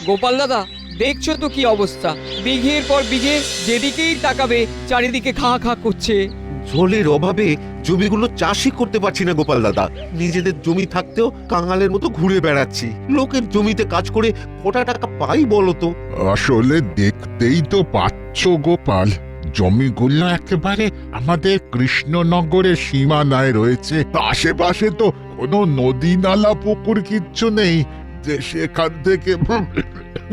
গোপাল দাদা, দেখছো তো কি অবস্থা, বিঘের পর বিঘে যেদিকেই তাকাবে চারিদিকে খা খা করছে। জলের অভাবে জমিগুলো চাষই করতে পারছি না গোপাল দাদা। নিজেদের জমি থাকতেও কাঙালের মতো ঘুরে বেড়াচ্ছি। লোকের জমিতে কাজ করে কটা টাকা পাই বলো তো? আসলে দেখতেই তো পাচ্ছ গোপাল, জমিগুলো একেবারে আমাদের কৃষ্ণনগরের সীমানায় রয়েছে। আশেপাশে তো কোনো নদী নালা পুকুর কিচ্ছু নেই যে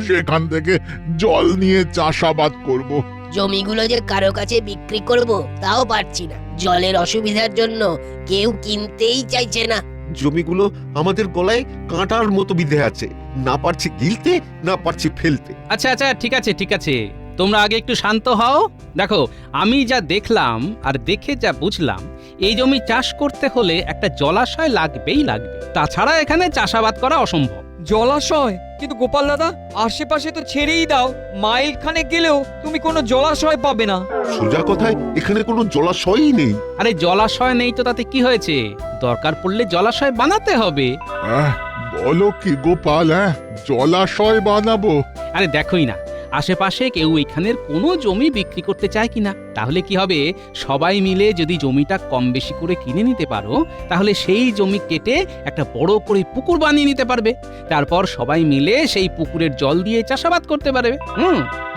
সেখান থেকে জল নিয়ে চাষাবাদ করব। জমিগুলো যে কারো কাছে বিক্রি করব তাও পারছি না, জলের অসুবিধার জন্য কেউ কিনতেই চাইছে না। জমিগুলো আমাদের গলায় কাঁটার মতো বিঁধে আছে, না পারছি গিলতে, না পারছি ফেলতে। আচ্ছা আচ্ছা, ঠিক আছে ঠিক আছে, তোমরা আগে একটু শান্ত হও। দেখো, আমি যা দেখলাম আর দেখে যা বুঝলাম, এই জমি চাষ করতে হলে একটা জলাশয় লাগবেই লাগবে, তাছাড়া এখানে চাষাবাদ করা অসম্ভব। জলাশয়? কিন্তু গোপাল দাদা, আশেপাশে তো ছেড়েই দাও, মাইল খানেক গেলেও তুমি কোনো জলাশয় পাবে না। সোজা কথায় এখানে কোনো জলাশয়ই নেই। আরে জলাশয় নেই তো তাতে কি হয়েছে, দরকার পড়লে জলাশয় বানাতে হবে। বলো কি গোপাল, জলাশয় বানাবো? আরে দেখোই না, আশেপাশে কেউ এখানের কোনো জমি বিক্রি করতে চায় কিনা। তাহলে কি হবে, সবাই মিলে যদি জমিটা কম বেশি করে কিনে নিতে পারো, তাহলে সেই জমি কেটে একটা বড় করে পুকুর বানিয়ে নিতে পারবে। তারপর সবাই মিলে সেই পুকুরের জল দিয়ে চাষাবাদ করতে পারবে।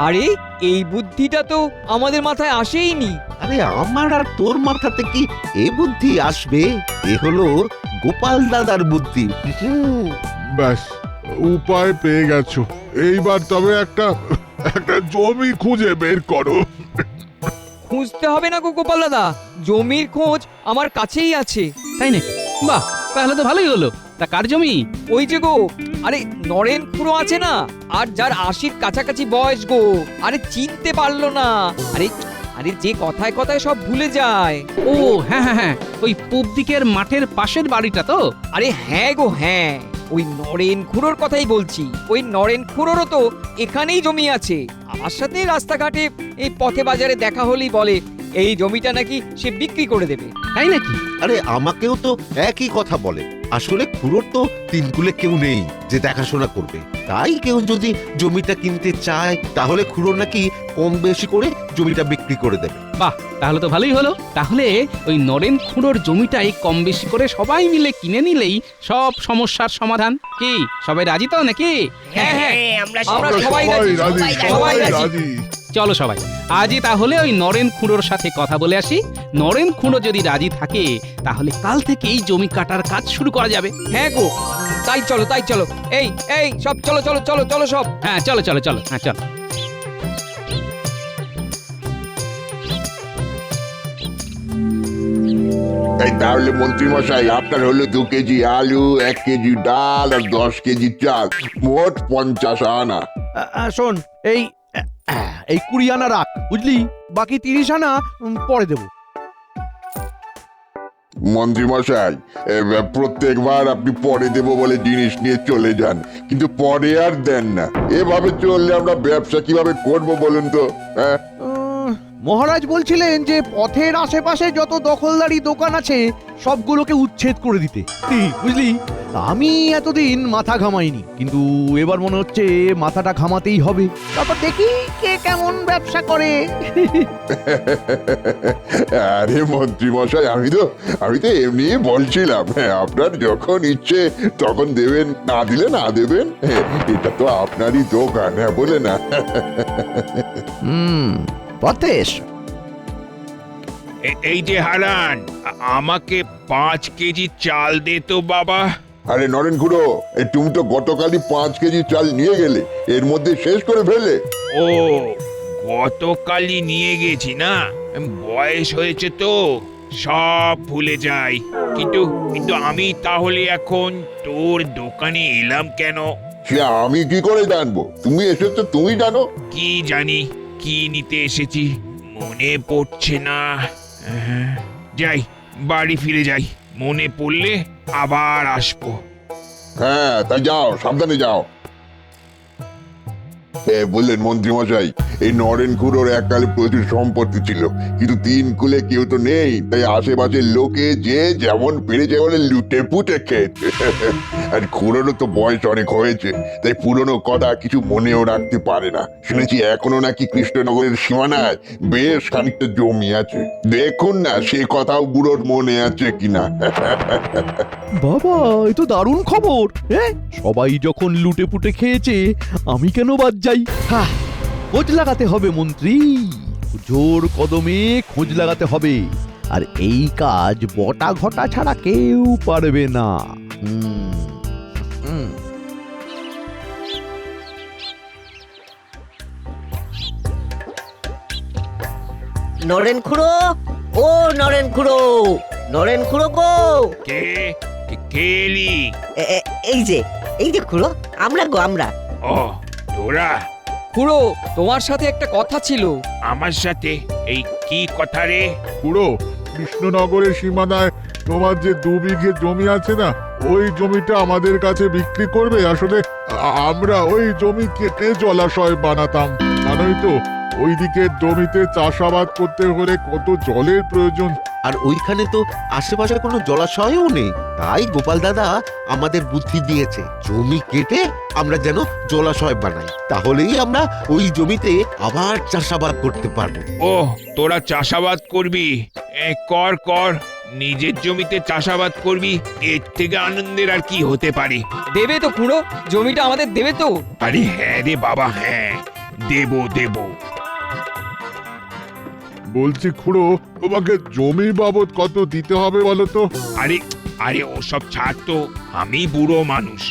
আরে এই বুদ্ধিটা তো আমাদের মাথায় আসেইনি। আরে আমার আর তোর মাথাতে কি এ বুদ্ধি আসবে? এ হলো গোপাল দাদার বুদ্ধি। ব্যাস, উপায় পেয়ে গেছো। এইবার তবে একটা জমি খুঁজে বের করো। খুঁজতে হবে না গো গোপাল দাদা, জমির খোঁজ আমার কাছেই আছে। তাই নাকি? বাহ, তাহলে তো ভালোই হলো। তা কার জমি? ওই যে গো, আরে নরেন খুড়ো আছে না, আর যার ৮০-র কাছাকাছি বয়স গো। আরে চিনতে পারলো না? আরে আরে যে কথায় কথায় সব ভুলে যায়। ও হ্যাঁ হ্যাঁ হ্যাঁ, ওই পূব দিকের মাঠের পাশের বাড়িটা তো? আরে হ্যাঁ গো হ্যাঁ, ওই নরেন খুড়োর কথাই বলছি। ওই নরেন খুড়োরও তো এখানেই জমি আছে। আমার সাথে রাস্তাঘাটে এই পথে বাজারে দেখা হলেই বলে এই জমিটা নাকি সে বিক্রি করে দেবে। তাই নাকি? আরে আমাকেও তো একই কথা বলে। আসলে খুড়োর তো তিনকুলে কেউ নেই যে দেখাশোনা করবে, তাই কেউ যদি জমিটা কিনতে চায় তাহলে খুড়ো নাকি কম বেশি করে জমিটা বিক্রি করে দেবে। বাহ, তাহলে তো ভালোই হলো। তাহলে ওই নরেন খুড়োর জমিটাই কম বেশি করে সবাই মিলে কিনে নিলেই সব সমস্যার সমাধান। কি সবাই রাজি তো নাকি? হ্যাঁ হ্যাঁ, আমরা আমরা সবাই সবাই সবাই রাজি, রাজি, সবাই সবাই রাজি। রাজি। চলো সবাই আজই তাহলে ওই নরেন খুঁড়োর সাথে কথা বলে আসি। নরেন খুঁড়ো যদি রাজি থাকে তাহলে কাল থেকেই জমি কাটার কাজ শুরু করা যাবে। হ্যাঁ গো, তাই চলো তাই চলো। এই এই সব চলো চলো চলো চলো সব। হ্যাঁ চলো চলো চলো, হ্যাঁ চলো। এই তাহলে মন্ত্রী মশাই, আপনার হলো 2 কেজি আলু, 1 কেজি ডাল আর 10 কেজি চাল, মোট 50 আনা। শোন, এই 20 আনা রাখ, বুঝলি? বাকি 30 আনা পরে দেবো। মন্ত্রী মশাই, প্রত্যেকবার আপনি পরে দেবো বলে জিনিস নিয়ে চলে যান, কিন্তু পরে আর দেন না। এভাবে চললে আমরা ব্যবসা কিভাবে করব বলুন তো? হ্যাঁ, মহারাজ বলছিলেন যে পথের আশেপাশে যত দখলদারি দোকান আছে সবগুলোকে উচ্ছেদ করে দিতে। বুঝলি, আমি এতদিন মাথা ঘামাইনি, কিন্তু এবার মনে হচ্ছে মাথাটা ঘামাতেই হবে। তারপর দেখি কে কেমন ব্যবসা করে। আরে মন্ত্রী মশাই, আমি তো এমনি বলছিলাম। হ্যাঁ, আপনার যখন ইচ্ছে তখন দেবেন, না দিলে না দেবেন। হ্যাঁ, এটা তো আপনারই দোকান, হ্যাঁ বলে না। পথেশ, এই যে হারান, আমাকে 5 কেজি চাল দে তো বাবা। আরে নরেন খুড়ো, তুমি তো গতকালই 5 কেজি চাল নিয়ে গেলে, এর মধ্যে শেষ করে ফেলে। ও, গতকালই নিয়ে গেছি না, বয়স হয়েছে তো সব ভুলে যাই। কিন্তু কিন্তু আমি তাহলে এখন তোর দোকানে এলাম কেন? সে আমি কি করে জানবো? তুমি এসেছো, তুমি জানো। কি জানি কি নিতে এসেছি, মনে পড়ছে না। যাই, বাড়ি ফিরে যাই, মনে পড়লে আবার আসবো। হ্যাঁ, তাই যাও, সাবধানে যাও। বললেন মন্ত্রী মশাই, এই নরেন খুড়োর এককালে প্রচুর সম্পত্তি ছিল, কিন্তু তিন কুলে কেউ তো নেই, তাই আশেপাশের লোকে যে যেমন পেরেছে বলে লুটে পুটে খেয়েছে। আর খুড়োরও তো বয়স অনেক হয়েছে, তাই পুরনো কথা কিছু মনেও রাখতে পারে না। শুনেছি এখনো নাকি কৃষ্ণনগরের সীমানায় বেশ খানিকটা জমি আছে। দেখুন না সে কথাও বুড়োর মনে আছে কিনা। বাবা, এ তো দারুণ খবর। হ্যাঁ, সবাই যখন লুটে পুটে খেয়েছে, আমি কেন বাদ যাই? হ্যাঁ, খোঁজ লাগাতে হবে মন্ত্রী, জোর কদমে খোঁজ লাগাতে হবে। আর এই কাজ বটা ঘটা ছাড়া কেউ পারবে না। নরেন খুড়ো, ও নরেন খুড়ো, নরেন খুড়ো গো। কে কেলি? এই যে খুড়ো, আমরা গো আমরা। ও তোরা, খুড়ো, তোমার সাথে একটা কথা ছিল। আমার সাথে এই কি কথা রে? পুরো কৃষ্ণনগরের সীমানায় তোমার যে 2 বিঘে জমি আছে না, ওই জমিটা আমাদের কাছে বিক্রি করবে। আসলে আমরা ওই জমি কেটে জলাশয় বানাতাম। জানোই তো ওইদিকে জমিতে চাষাবাদ করতে হলে কত জলের প্রয়োজন। আর ওইখানে তো আশেপাশে কোনো জলাশয়ও নেই, তাই গোপাল দাদা আমাদের বুদ্ধি দিয়েছে জমি কেটে আমরা যেন জলাশয় বানাই, তাহলেই আমরা ওই জমিতে আবার চাষাবাদ করতে পারবো। ও তোরা চাষাবাদ করবি? কর কর, নিজের জমিতে চাষাবাদ করবি, এর থেকে আনন্দের আর কি হতে পারে? দেবে তো খুড়ো, জমিটা আমাদের দেবে তো? আরে হ্যাঁ রে বাবা, হ্যাঁ দেবো দেবো। বলছি খুড়ো, তোমাকে জমি বাবদ কত দিতে হবে বলো তো? আরে আরে ওসব ছাড় তো, আমি বুড়ো মানুষ,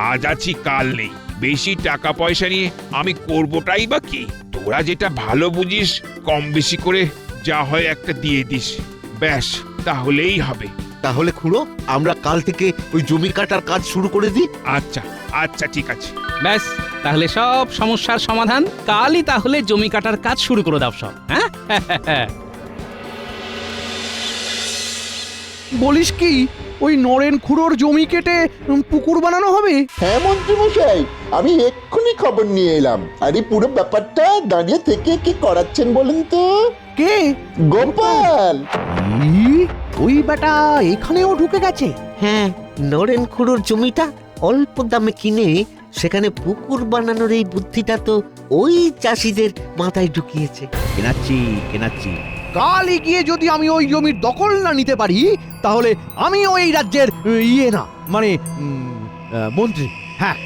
আজ আছি কাল নেই। বেশি টাকা পয়সা নিয়ে আমি করবোটাই বা কি? তোরা যেটা ভালো বুঝিস, কম বেশি করে যা হয় একটা দিয়ে দিস, ব্যাস তাহলেই হবে। তাহলে খুড়ো, আমরা কাল থেকে ওই জমি কাটার কাজ শুরু করে দিই। আচ্ছা আচ্ছা, ঠিক আছে। ব্যাস, তাহলে সব সমস্যার সমাধান। কালই তাহলে জমি কাটার কাজ শুরু করে দাও সব। হ্যাঁ, বলিস কি, ওই নরেন খুড়োর জমি কেটে পুকুর বানানো হবে? হ্যাঁ মন্ত্রী মশাই, আমি এক্ষুনি খবর নিয়ে এলাম। আর এই পুরো ব্যাপারটা দাঁড়িয়ে থেকে কি করাচ্ছেন বলুন তো? কে? গোপাল। ওই বেটা এখানেও ঢুকে গেছে? হ্যাঁ, নরেন খুড়োর জমিটা অল্প দামে কিনে সেখানে পুকুর বানানোর এই বুদ্ধিটা তো ওই চাষিদের মাথায় ঢুকিয়েছে। কেনাচ্ছি। কালই গিয়ে যদি আমি ওই জমির দখল না নিতে পারি, তাহলে আমি ওই রাজ্যের মানে মন্ত্রী। হ্যাঁ,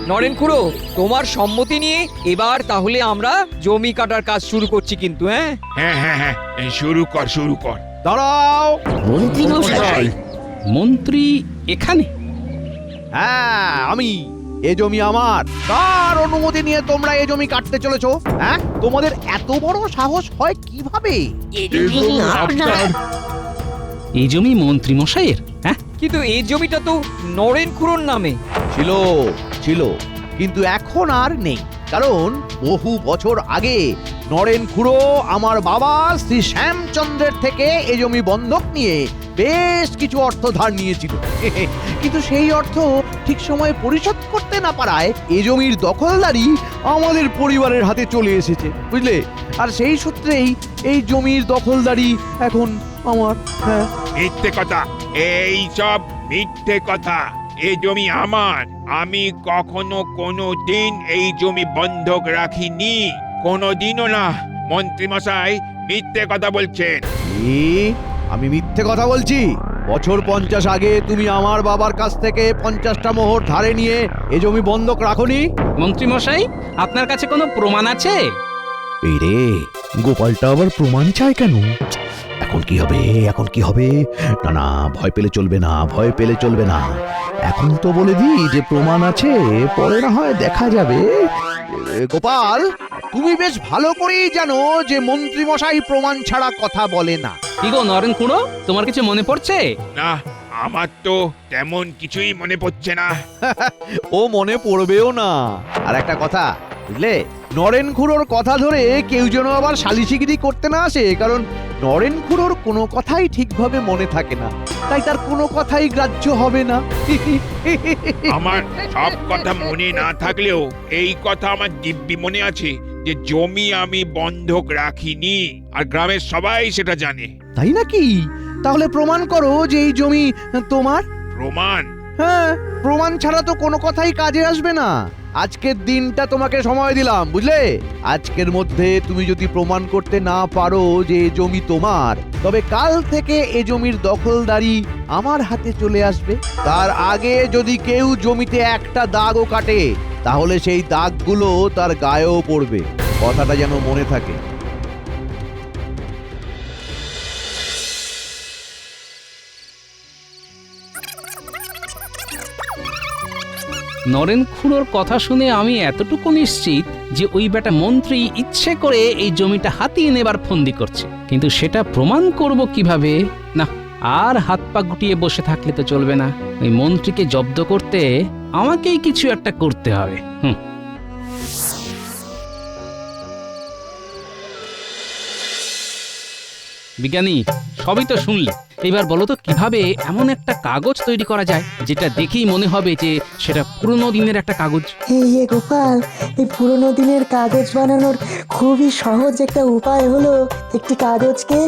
নরেন খুড়ো, তোমার সম্মতি নিয়ে এবার তাহলে আমরা জমি কাটার কাজ শুরু করছি কিন্তু। হ্যাঁ হ্যাঁ হ্যাঁ হ্যাঁ, শুরু কর শুরু কর। দাঁড়াও। মন্ত্রী মশাই, মন্ত্রী এখানে? হ্যাঁ, আমি। এ জমি আমার। কার অনুমতি নিয়ে তোমরা এই জমি কাটতে চলেছো? হ্যাঁ, তোমাদের এত বড় সাহস হয় কিভাবে? এই জমি মন্ত্রী মশাইয়ের? হ্যাঁ, কিন্তু এই জমিটা তো নরেন খুড়োর নামে ছিল, কিন্তু এখন আর নেই। কারণ বহু বছর আগে নরেন খুড়ো আমার বাবা শ্রী শ্যামচন্দ্রের থেকে এই জমি বন্ধক নিয়ে বেশ কিছু অর্থ ধার নিয়েছিল। কিন্তু সেই অর্থ ঠিক সময়ে পরিশোধ করতে না পারায় এই জমির দখলদারি আমাদের পরিবারের হাতে চলে এসেছে, বুঝলে? আর সেই সূত্রেই এই জমির দখলদারি এখন আমার। হ্যাঁ, মিথ্যে কথা, এই সব মিথ্যে কথা। এই জমি আমার, আমি কখনো কোনো দিন এই জমি বন্ধক রাখিনি, কোনোদিনও না। মন্ত্রী মশাই মিথ্যে কথা বলছেন। আমি মিথ্যে কথা বলছি? বছর 50 আগে তুমি আমার বাবার কাছ থেকে 50টা মোহর ধারে নিয়ে এই জমি বন্ধক রাখোনি? মন্ত্রী মশাই, আপনার কাছে কোনো প্রমাণ আছে? এই রে, গোপালটা আবার প্রমাণ চায় কেন? এখন কি হবে? না, ভয় পেলে চলবে না। এখন তো বলে দিই যে প্রমাণ আছে, পরে না হয় দেখা যাবে। গোপাল, তুমি বেশ ভালো করেই জানো যে মন্ত্রী মশাই প্রমাণ ছাড়া কথা বলে না। কি গো নরেন খুড়ো, তোমার কিছু মনে পড়ছে? না, আমার তো তেমন কিছুই মনে পড়ছে না। ও মনে পড়বেও না। আর একটা কথা, বুঝলে, নরেন খুড়োর কথা ধরে কেউ যেন আবার সালিশিগিরি করতে না আসে। কারণ নরেন খুড়োর কোনো কথাই ঠিকভাবে মনে থাকে না, তাই তার কোনো কথাই গ্রাহ্য হবে না। আমার সব কথা মনে না থাকলেও এই কথা আমার দিব্যি মনে আছে যে জমি আমি বন্ধক রাখিনি, আর গ্রামের সবাই সেটা জানে। তাই নাকি? তাহলে প্রমাণ করো যে এই জমি তোমার। প্রমাণ? হ্যাঁ, প্রমাণ ছাড়া তো কোনো কথাই কাজে আসবে না। আজকের দিনটা তোমাকে সময় দিলাম, বুঝলে? আজকের মধ্যে তুমি যদি প্রমাণ করতে না পারো যে এ জমি তোমার, তবে কাল থেকে এ জমির দখলদারি আমার হাতে চলে আসবে। তার আগে যদি কেউ জমিতে একটা দাগও কাটে, তাহলে সেই দাগগুলো তার গায়েও পড়বে। কথাটা যেন মনে থাকে। নরেন খুড়োর কথা শুনে আমি এতটুকু নিশ্চিত যে ওই বেটা মন্ত্রী ইচ্ছে করে এই জমিটা হাতিয়ে নেবার ফন্দি করছে, কিন্তু সেটা প্রমাণ করব কিভাবে? না, আর হাত পা গুটিয়ে বসে থাকলে তো চলবে না। ওই মন্ত্রীকে জব্দ করতে আমাকেই কিছু একটা করতে হবে। বিজ্ঞানী, সবই তো শুনলে, এবার বলো তো কিভাবে এমন একটা কাগজ তৈরি করা যায় যেটা দেখেই মনে হবে যে সেটা পুরনো দিনের একটা কাগজ। এই যে গোপাল, এই পুরোনো দিনের কাগজ বানানোর খুবই সহজ একটা উপায় হলো একটি কাগজকে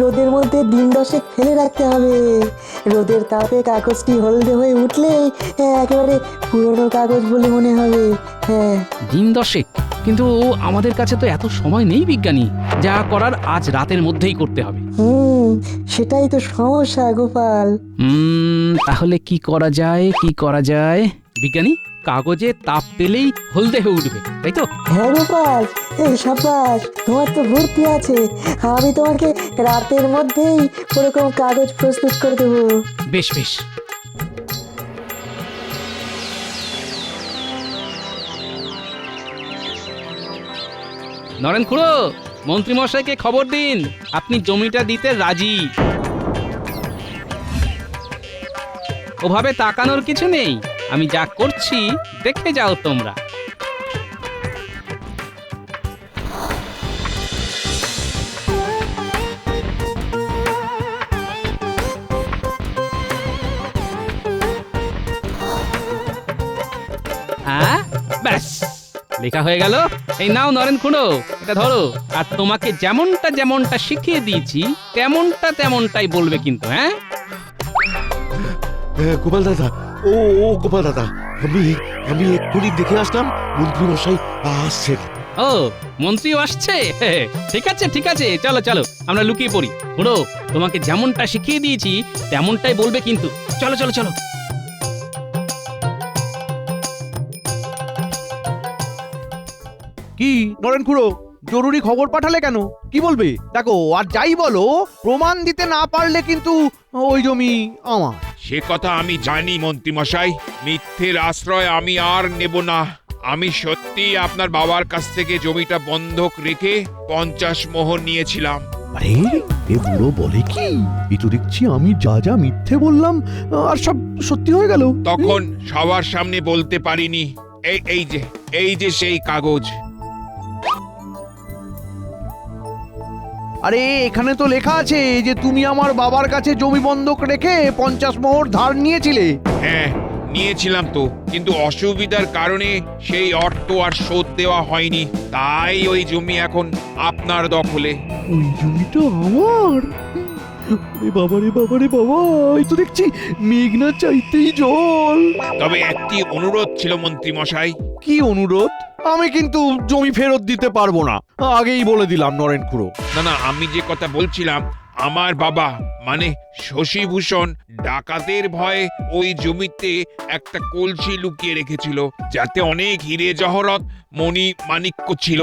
রোদের মধ্যে দিন 10 ফেলে রাখতে হবে। রোদের তাপে কাগজটি হলদে হয়ে উঠলেই একেবারে পুরনো কাগজ বলে মনে হবে। হ্যাঁ, দিন 10? কিন্তু আমাদের কাছে তো এত সময় নেই বিজ্ঞানী, যা করার আজ রাতের মধ্যেই করতে হবে। সেটাই তো সমস্যা গোপাল। তাহলে কি করা যায়, কি করা যায়? বিজ্ঞানী, কাগজে তাপ পেলেই হলদে হয়ে উঠবে, তাই তো? হ্যাঁ গোপাল, এই সাবাস, তোমার তো ভর্তি আছে। আমি তোমাকে রাতের মধ্যেই ওরকম কাগজ প্রস্তুত করে দেবো। বেশ বেশ। নরেন খুড়ো, মন্ত্রী মশাইকে খবর দিন আপনি জমিটা দিতে রাজি। ওভাবে তাকানোর কিছু নেই, আমি যা করছি দেখে যাও তোমরা। হ্যাঁ, ব্যাস লেখা হয়ে গেল। এই নাও নরেন খুড়ো, এটা ধরো, আর তোমাকে যেমনটা যেমনটা শিখিয়ে দিয়েছি তেমনটাই বলবে কিন্তু। হ্যাঁ গোপাল দাদা, ও গোপাল দাদা, আমি এক্ষুনি দেখে আসলাম মন্ত্রী মশাই আসছেন। ও, মন্ত্রীও আসছে? ঠিক আছে ঠিক আছে, চলো চলো আমরা লুকিয়ে পড়ি। খুড়ো, তোমাকে যেমনটা শিখিয়ে দিয়েছি তেমনটাই বলবে কিন্তু। চলো চলো চলো। কি নরেন খুড়ো, জরুরি খবর পাঠালে কেন? কি বলবে? দেখো, আর যাই বলো, প্রমাণ দিতে না পারলে কিন্তু ওই জমি আমার। সে কথা আমি জানি মন্ত্রী মশাই, মিথ্যের আশ্রয় আমি আর নেব না। আমি সত্যি আপনার বাবার কাছ থেকে জমিটা বন্ধক রেখে 50 মোহর নিয়েছিলাম। আরে, এ বুড়ো বলে কি? এই তো দেখছি আমি যা যা মিথ্যে বললাম আর সব সত্যি হয়ে গেল। তখন সবার সামনে বলতে পারিনি। এই যে সেই কাগজ। আরে, এখানে তো লেখা আছে যে তুমি আমার বাবার কাছে জমি বন্ধক রেখে 50 মোহর ধার নিয়েছিলে। হ্যাঁ, নিয়েছিলাম তো, কিন্তু অসুবিধার কারণে সেই অর্থ আর শোধ দেওয়া হয়নি, তাই ওই জমি এখন আপনার দখলে। ওই জমিটা আমার? রে বাবা, এই তো দেখছি মেঘনা চাইতেই জল। তবে একটি অনুরোধ ছিল মন্ত্রী মশাই। কি অনুরোধ? আমি কিন্তু জমি ফেরত দিতে পারবো না, আগেই বলে দিলাম নরেন খুড়ো। না, আমি যে কথা বলছিলাম, আমার বাবা মানে শশীভূষণ ডাকাতের ভয়ে ওই জমিতে একটা কলসি লুকিয়ে রেখেছিল, যাতে অনেক হিরে জহরত মণি মাণিক্য ছিল।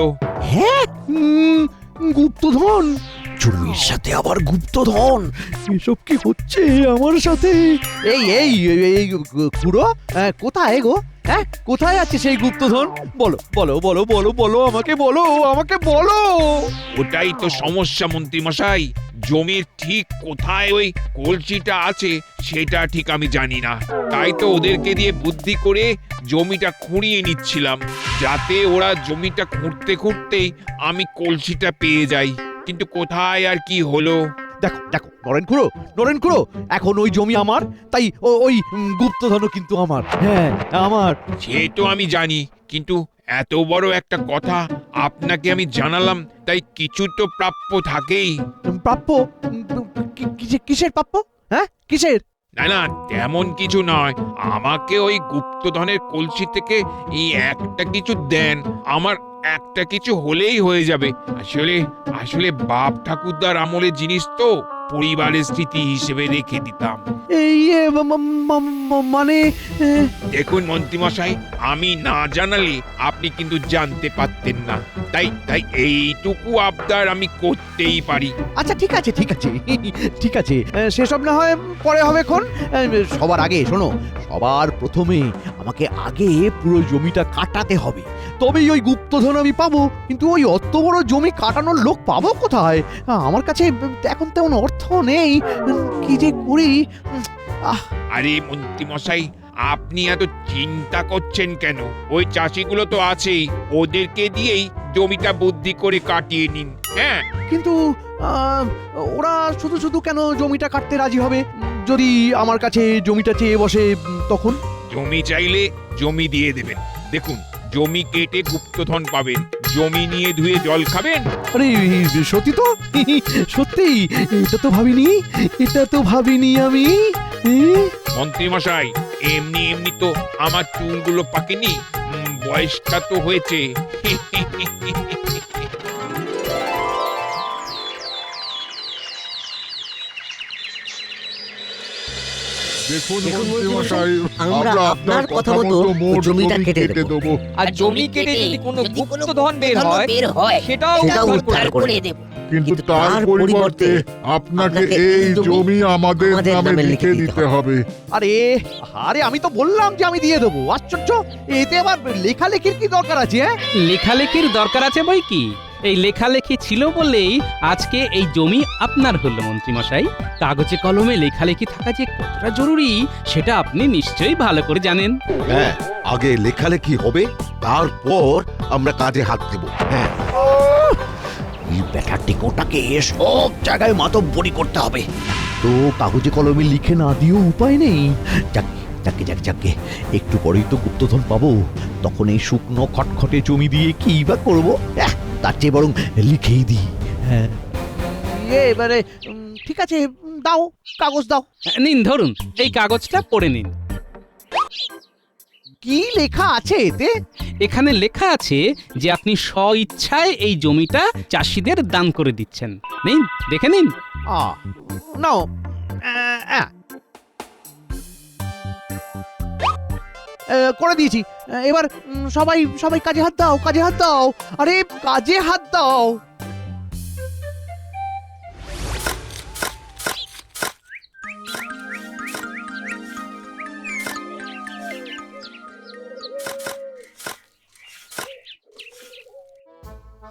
হ্যাঁ, গুপ্তধন? জমির সাথে আবার গুপ্তধন? এসব কি হচ্ছে আমার সাথে? এই খুড়ো, কোথায় গো? হ্যাঁ, কোথায় আছে সেই গুপ্তধন? বলো বলো বলো বলো বলো, আমাকে বলো। ওটাই তো সমস্যা মন্ত্রী মশাই, জমির ঠিক কোথায় ওই কলসিটা আছে সেটা ঠিক আমি জানি না। তাই তো ওদেরকে দিয়ে বুদ্ধি করে জমিটা খুঁড়িয়ে নিচ্ছিলাম, যাতে ওরা জমিটা খুঁড়তে খুঁড়তেই আমি কলসিটা পেয়ে যাই। কিন্তু কোথায় আর কি হলো? দেখো দেখো নরেন খুড়ো এখন ওই জমি আমার, তাই ওই গুপ্তধনও কিন্তু আমার। হ্যাঁ আমার। সে তো আমি জানি, কিন্তু এত বড় একটা কথা আপনাকে আমি জানালাম, তাই কিছু তো প্রাপ্য থাকেই। প্রাপ্য? কিসের প্রাপ্য? হ্যাঁ কিসের? না না, তেমন কিছু নয়। আমাকে ওই গুপ্তধনের কলসি থেকে এই একটা কিছু দেন, আমার একটা কিছু হলেই হয়ে যাবে। আসলে আসলে বাপ ঠাকুরদার আমলের জিনিস তো, পরিবারের স্মৃতি হিসেবে রেখে দিতাম। এই মানে দেখুন মন্ত্রীমশাই, আমি না জানালে আপনি কিন্তু জানতে পারতেন না, তাই তাই এইটুকু আবদার আমি করতেই পারি। আচ্ছা ঠিক আছে ঠিক আছে, সেসব না হয় পরে হবে খন। সবার আগে শোনো, সবার প্রথমে আমাকে আগে পুরো জমিটা কাটাতে হবে, তবেই ওই গুপ্তধন আমি পাবো। কিন্তু ওই অত বড় জমি কাটানোর লোক পাবো কোথায়? আমার কাছে এখন তেমন অর্থ নেই, কি যে করি। আরে মন্ত্রীমশাই, আপনি এত চিন্তা করছেন কেন? ওই চাষিগুলো তো আছেই, ওদেরকে দিয়েই জমিটা বুদ্ধি করে কাটিয়ে নিন। হ্যাঁ, কিন্তু ওরা শুধু শুধু কেন জমিটা কাটতে রাজি হবে? যদি আমার কাছে জমিটা চেয়ে বসে তখন? জমি চাইলে জমি দিয়ে দেবেন। দেখুন, জমি কেটে গুপ্তধন পাবেন, জমি নিয়ে ধুয়ে জল খাবেন। আরে সত্যি তো, সত্যি, এটা তো ভাবিনি আমি। মন্ত্রীমশাই, এমনি এমনি তো আমার চুলগুলো পাকেনি, বয়সটা তো হয়েছে। দেখুন দেখুন মন্ত্রীমশাই, আমরা আপনার কথা মতো জমিটা কেটে দেবো। আর জমি কেটে যদি কোনো গুপ্তধন বের হয় সেটাও সেটাও উদ্ধার উদ্ধার করব। করে দেব। কিন্তু তার পরিবর্তে আপনাকে এই জমি আমাদের নামে লিখে দিতে হবে। আরে আমি তো বললাম যে আমি দিয়ে দেবো। আশ্চর্য, এতে আবার লেখালেখির কি দরকার আছে? লেখালেখির দরকার আছে বই কি? এই লেখালেখি ছিল বলেই আজকে এই জমি আপনার হলো মন্ত্রীমশাই। কাগজে কলমে লেখালেখি থাকা যে কতটা জরুরি সেটা আপনি নিশ্চয়ই ভালো করে জানেন। হ্যাঁ, আগে লেখালেখি হবে, তারপর আমরা কাজে হাত দেব। হ্যাঁ, এই ব্যাটারটি কোটাকে সব জায়গায় মাতব্বরি করতে হবে। তো কাগজে কলমে লিখে না দিয়েও উপায় নেই। যাকে একটু পরেই তো গুপ্তধন পাবো, তখন এই শুকনো খটখটে জমি দিয়ে কি বা করবো? তার চেয়ে বরং লিখেই দিই। হ্যাঁ, এবারে ঠিক আছে, দাও কাগজ দাও। নিন ধরুন, এই কাগজটা পড়ে নিন। কি লেখা আছে এতে? এখানে লেখা আছে যে আপনি স্বইচ্ছায় এই জমিটা চাষিদের দান করে দিচ্ছেন। নিন, দেখে নিন। নাও। করে দিয়েছি। এবার সবাই কাজে হাত দাও। আরে কাজে হাত দাও।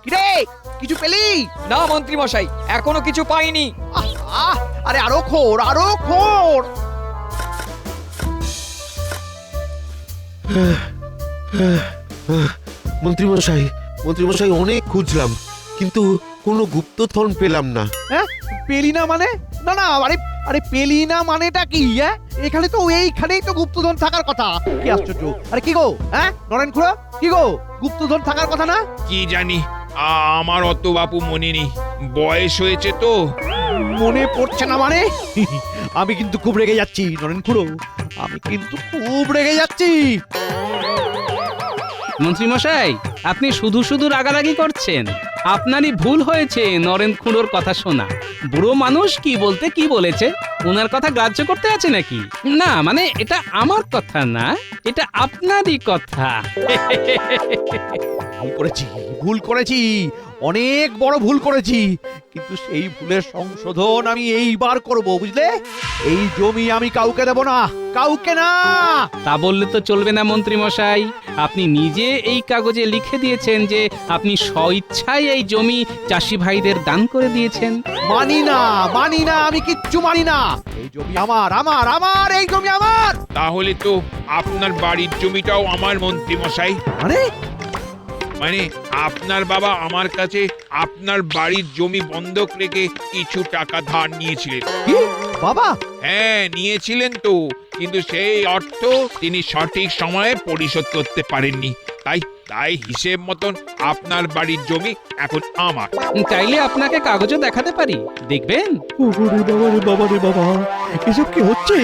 কিরে, কিছু পেলি? না মন্ত্রী মশাই, এখনো কিছু পাইনি। আরে আরো খোর। মন্ত্রীমশাই অনেক খুঁজলাম, কিন্তু কোনো গুপ্তধন পেলাম না। হ্যাঁ, পেলি না মানে? না আরে পেলি না মানেটা কি? এখানে তো এইখানেই তো গুপ্তধন থাকার কথা। কি আশ্চর্য! আরে কি গো, নরেন খুড়ো, কি গো, গুপ্তধন থাকার কথা না? কি জানি, আমার অত বাপু মনে নেই, বয়স হয়েছে তো। মনে পড়ছে না মানে? আমি কিন্তু খুব রেগে যাচ্ছি নরেন খুড়ো, আমি কিন্তু খুব রেগে যাচ্ছি। মন্ত্রীমশাই, আপনি শুধু শুধু রাগারাগি করছেন। আপনারই ভুল হয়েছে নরেন খুঁড়োর কথা শোনা। বুড়ো মানুষ কি বলতে কি বলেছে, ওনার কথা গ্রাহ্য করতে আছে নাকি? না মানে এটা আমার কথা না, এটা আপনারই কথা। ভুল করেছি, অনেক বড় ভুল করেছি, কিন্তু সেই ভুলের সংশোধন আমি এইবার করব, বুঝলে? এই জমি আমি কাউকে দেব না, কাউকে না। তা বললে তো চলবে না মন্ত্রীমশাই। আপনি নিজে এই কাগজে লিখে দিয়েছেন যে আপনি স্বইচ্ছায় এই জমি চাষি ভাইদের দান করে দিয়েছেন। মানি না, আমি কিচ্ছু মানি না। এই জমি আমার, এই জমি আমার। তাহলে তো আপনার বাড়ির জমিটাও আমার মন্ত্রীমশাই। মানে মানে আপনার বাবা আমার কাছে আপনার বাড়ির জমি বন্ধক রেখে কিছু টাকা ধার নিয়েছিলেন। কি বাবা? হ্যাঁ, নিয়েছিলেন তো, কিন্তু সেই অর্থ তিনি সঠিক সময়ে পরিশোধ করতে পারেননি। তাই তাই হিসেব মতন আপনার বাড়ির জমি এখন আমার। চাইলে আপনাকে কাগজে দেখাতে পারি, দেখবেন। ওরে বাবা রে বাবা রে বাবা, এসব কি হচ্ছে?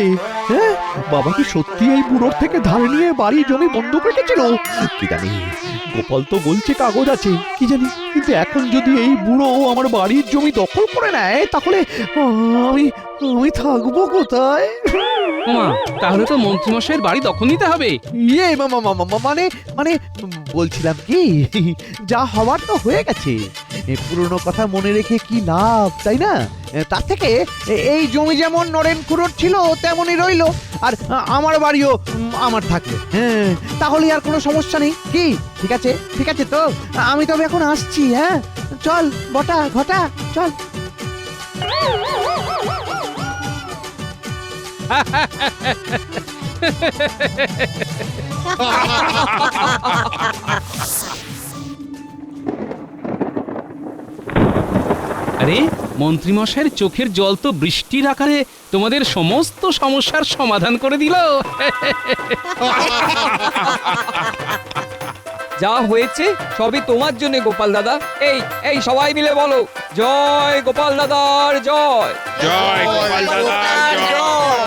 হ্যাঁ, বাবা কি সত্যি এই বুড়োর থেকে ধার নিয়ে বাড়ি জমি বন্ধক রেখেছিল? কি জানি, গোপাল তো বলছে কাগজ আছে, কি জানি। কিন্তু এখন যদি এই বুড়ো আমার বাড়ির জমি দখল করে নেয়, তাহলে আমি আমি থাকবো কোথায়? ওমা, তাহলে তো মন্ত্রীমশাইয়ের বাড়ি দখল নিতে হবে। ইয়ে মানে মানে বলছিলাম কি, যা হওয়ার তো হয়ে গেছে। পুরনো কথা মনে রেখে কি লাভ, তাই না? তার থেকে এই জমি যেমন নরেন খুড়োর ছিল তেমনই রইলো, আর আমার বাড়িও আমার থাকলো। হ্যাঁ, তাহলে আর কোনো সমস্যা নেই। কি ঠিক আছে তো, আমি তবে এখন আসছি। হ্যাঁ, চল বটা ঘটা, চল। আরে, মন্ত্রীমশাইয়ের চোখের জল তো বৃষ্টির আকারে তোমাদের সমস্ত সমস্যার সমাধান করে দিল। যা হয়েছে সবই তোমার জন্য গোপাল দাদা। এই সবাই মিলে বলো, জয় গোপাল দাদার জয়। জয় গোপাল দাদা, জয়।